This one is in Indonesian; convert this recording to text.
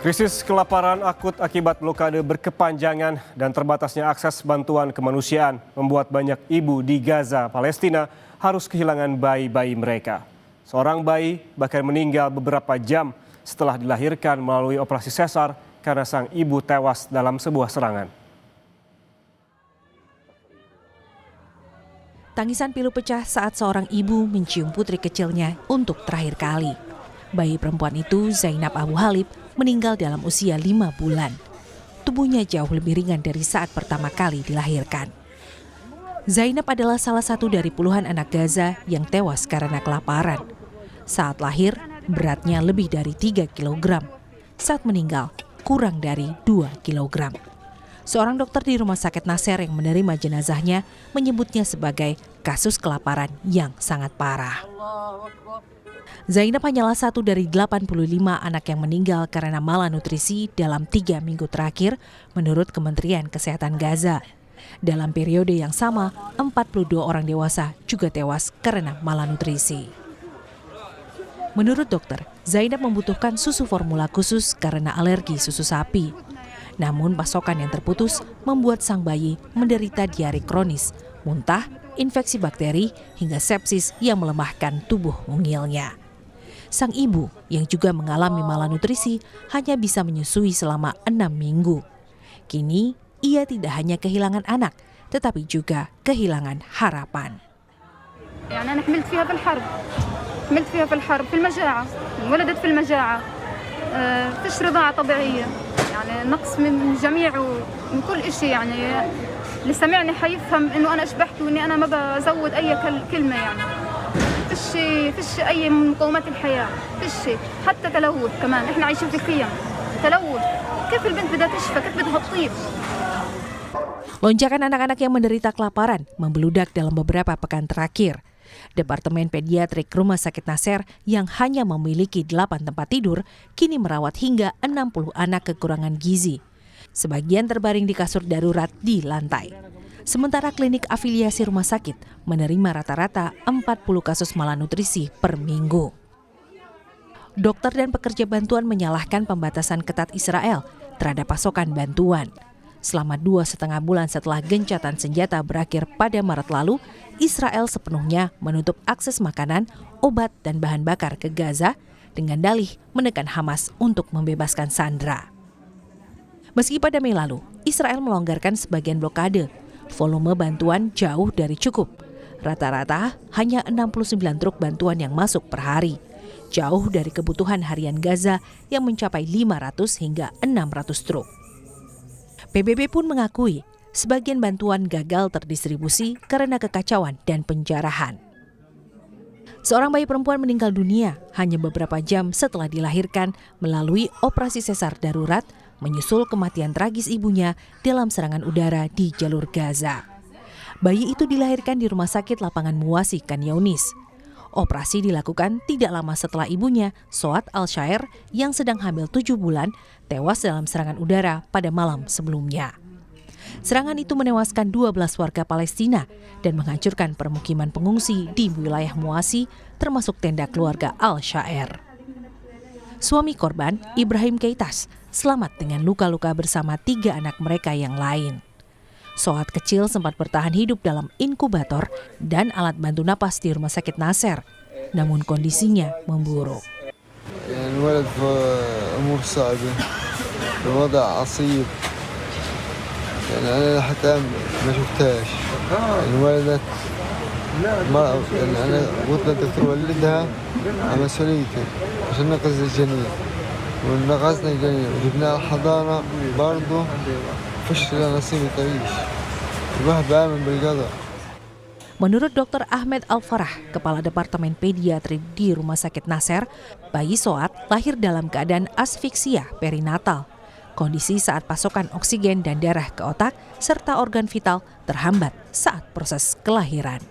Krisis kelaparan akut akibat blokade berkepanjangan dan terbatasnya akses bantuan kemanusiaan membuat banyak ibu di Gaza, Palestina harus kehilangan bayi-bayi mereka. Seorang bayi bahkan meninggal beberapa jam setelah dilahirkan melalui operasi sesar karena sang ibu tewas dalam sebuah serangan. Tangisan pilu pecah saat seorang ibu mencium putri kecilnya untuk terakhir kali. Bayi perempuan itu, Zainab Abu Halib, meninggal dalam usia 5 bulan. Tubuhnya jauh lebih ringan dari saat pertama kali dilahirkan. Zainab adalah salah satu dari puluhan anak Gaza yang tewas karena kelaparan. Saat lahir, beratnya lebih dari 3 kg. Saat meninggal, kurang dari 2 kg. Seorang dokter di Rumah Sakit Nasser yang menerima jenazahnya menyebutnya sebagai kasus kelaparan yang sangat parah. Zainab hanyalah satu dari 85 anak yang meninggal karena malnutrisi dalam 3 minggu terakhir menurut Kementerian Kesehatan Gaza. Dalam periode yang sama, 42 orang dewasa juga tewas karena malnutrisi. Menurut dokter, Zainab membutuhkan susu formula khusus karena alergi susu sapi. Namun pasokan yang terputus membuat sang bayi menderita diare kronis, muntah, infeksi bakteri, hingga sepsis yang melemahkan tubuh mungilnya. Sang ibu yang juga mengalami malnutrisi hanya bisa menyusui selama 6 minggu. Kini ia tidak hanya kehilangan anak, tetapi juga kehilangan harapan. أنا حملت فيها في الحرب في المجاعة ولدت في المجاعة فيش رضاعة طبيعية يعني نقص من جميع من كل شيء يعني اللي سمعني حيفهم إنه أنا أشبحت وإني أنا ما بزود أي كلمة يعني فيش أي من مقومات الحياة فيش حتى تلوث كمان إحنا عايشين في خيم تلوث كيف البنت بدها تشفى كيف بدها تطيب. Lonjakan anak-anak yang menderita kelaparan membeludak dalam beberapa pekan terakhir. Departemen Pediatrik Rumah Sakit Nasser yang hanya memiliki 8 tempat tidur kini merawat hingga 60 anak kekurangan gizi. Sebagian terbaring di kasur darurat di lantai. Sementara klinik afiliasi rumah sakit menerima rata-rata 40 kasus malnutrisi per minggu. Dokter dan pekerja bantuan menyalahkan pembatasan ketat Israel terhadap pasokan bantuan. Selama 2,5 bulan setelah gencatan senjata berakhir pada Maret lalu, Israel sepenuhnya menutup akses makanan, obat, dan bahan bakar ke Gaza dengan dalih menekan Hamas untuk membebaskan sandera. Meski pada Mei lalu, Israel melonggarkan sebagian blokade, volume bantuan jauh dari cukup. Rata-rata hanya 69 truk bantuan yang masuk per hari, jauh dari kebutuhan harian Gaza yang mencapai 500 hingga 600 truk. PBB pun mengakui sebagian bantuan gagal terdistribusi karena kekacauan dan penjarahan. Seorang bayi perempuan meninggal dunia hanya beberapa jam setelah dilahirkan melalui operasi sesar darurat menyusul kematian tragis ibunya dalam serangan udara di jalur Gaza. Bayi itu dilahirkan di Rumah Sakit Lapangan Muwasi, Khan Younis. Operasi dilakukan tidak lama setelah ibunya, Soat Al-Shaer, yang sedang hamil 7 bulan, tewas dalam serangan udara pada malam sebelumnya. Serangan itu menewaskan 12 warga Palestina dan menghancurkan permukiman pengungsi di wilayah Muwasi, termasuk tenda keluarga Al-Shaer. Suami korban, Ibrahim Keitas, selamat dengan luka-luka bersama 3 anak mereka yang lain. Soat kecil sempat bertahan hidup dalam inkubator dan alat bantu napas di Rumah Sakit Nasser, namun kondisinya memburuk. الولد في أمور صعبة الوضع عصيب يعني أنا حتى ما شفتهاش ولدت يعني أنا قلت للدكتور ولدها على مسؤوليتي عشان نقص الجنين ونقصنا الجنين وجبناها الحضانة برضه فيش لها نصيب تعيش الواحد بآمن بالقدر. Menurut Dr. Ahmed Al-Farah, Kepala Departemen Pediatrik di Rumah Sakit Nasser, bayi Soat lahir dalam keadaan asfiksia perinatal. Kondisi saat pasokan oksigen dan darah ke otak serta organ vital terhambat saat proses kelahiran.